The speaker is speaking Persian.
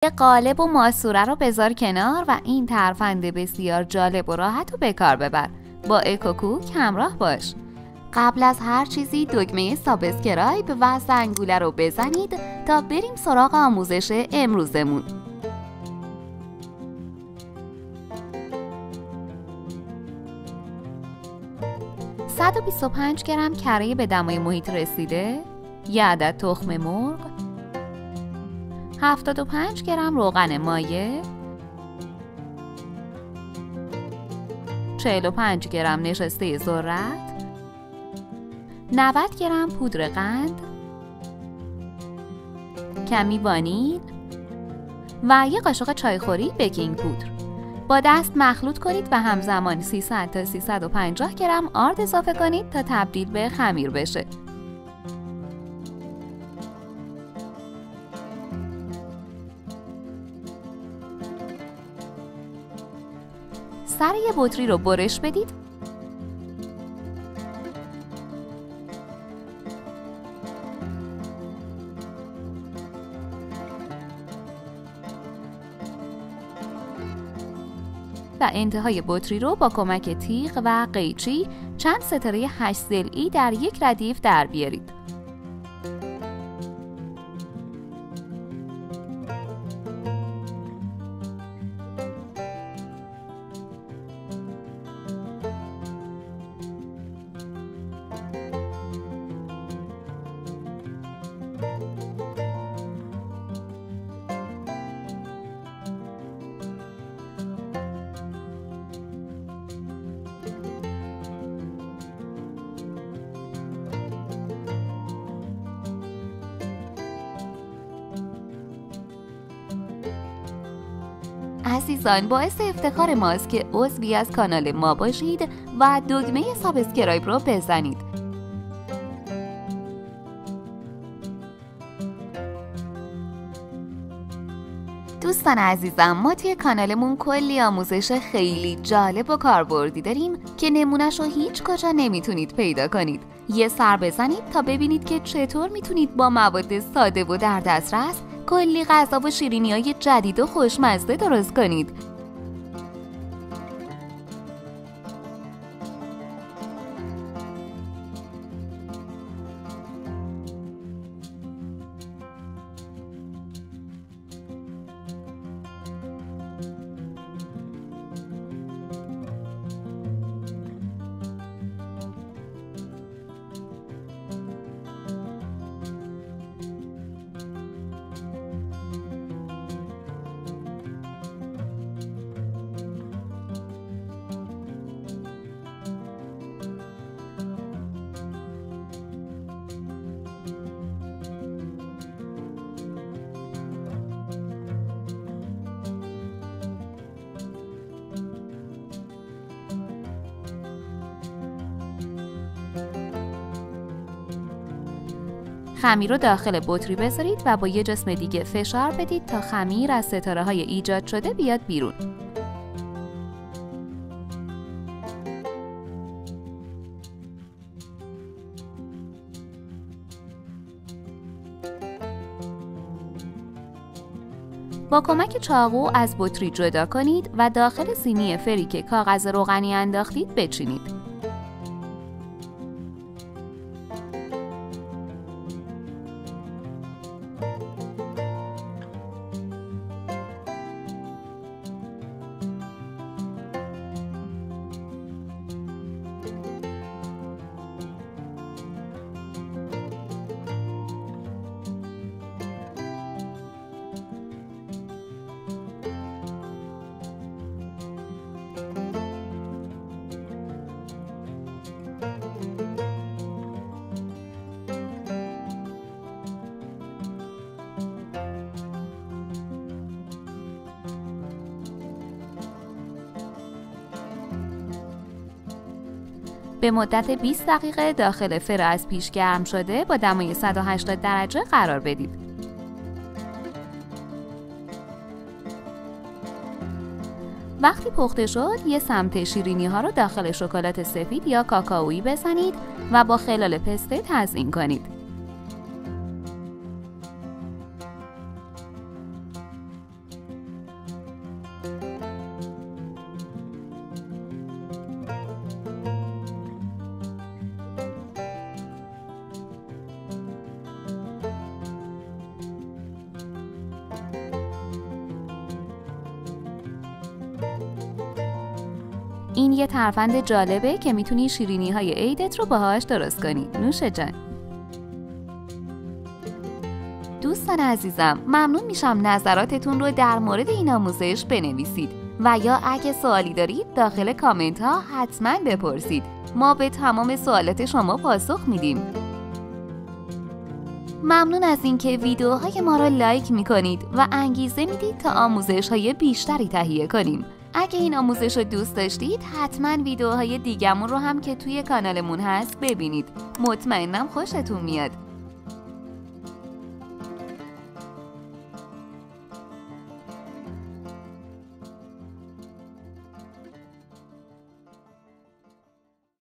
یه قالب و ماسوره رو بذار کنار و این ترفند بسیار جالب و راحت رو به کار ببر. با اکوکوک همراه باش. قبل از هر چیزی دکمه سابسکرایب و زنگوله رو بزنید تا بریم سراغ آموزش امروزمون. 125 گرم کره به دمای محیط رسیده، یه عدد تخم مرغ، 75 گرم روغن مایع، 45 گرم نشسته ذرت، 90 گرم پودر قند، کمی وانیل و یه قاشق چایخوری بیکینگ پودر. با دست مخلوط کنید و همزمان 300 تا 350 گرم آرد اضافه کنید تا تبدیل به خمیر بشه. سر یه بطری رو برش بدید و انتهای بطری رو با کمک تیغ و قیچی چند ستاره 8 ضلعی در یک ردیف در بیارید. عزیزان، باعث افتخار ماست که عضوی از کانال ما باشید و دکمه سابسکرایب رو بزنید. دوستان عزیزم، ما توی کانالمون کلی آموزش خیلی جالب و کاربردی داریم که نمونه‌شو هیچ کجا نمیتونید پیدا کنید. یه سر بزنید تا ببینید که چطور میتونید با مواد ساده و در دسترس کلی غذا و شیرینی‌های جدید و خوشمزه درست کنید. خمیر رو داخل بطری بذارید و با یه جسم دیگه فشار بدید تا خمیر از ستاره‌های ایجاد شده بیاد بیرون. با کمک چاقو از بطری جدا کنید و داخل سینی فری که کاغذ روغنی انداختید بچینید. به مدت 20 دقیقه داخل فر از پیش گرم شده با دمای 180 درجه قرار بدید. وقتی پخته شد، یه سمت شیرینی ها رو داخل شکلات سفید یا کاکائویی بزنید و با خلال پسته تزیین کنید. این یه ترفند جالبه که میتونی شیرینی‌های عیدت رو باهاش درست کنی. نوش جان. دوستان عزیزم، ممنون میشم نظراتتون رو در مورد این آموزش بنویسید و یا اگه سوالی دارید داخل کامنت ها حتما بپرسید. ما به تمام سوالات شما پاسخ میدیم. ممنون از اینکه ویدیوهای ما رو لایک میکنید و انگیزه میدید تا آموزش‌های بیشتری تهیه کنیم. اگه این آموزش رو دوست داشتید حتما ویدیوهای دیگه‌مون رو هم که توی کانالمون هست ببینید. مطمئنم خوشتون میاد.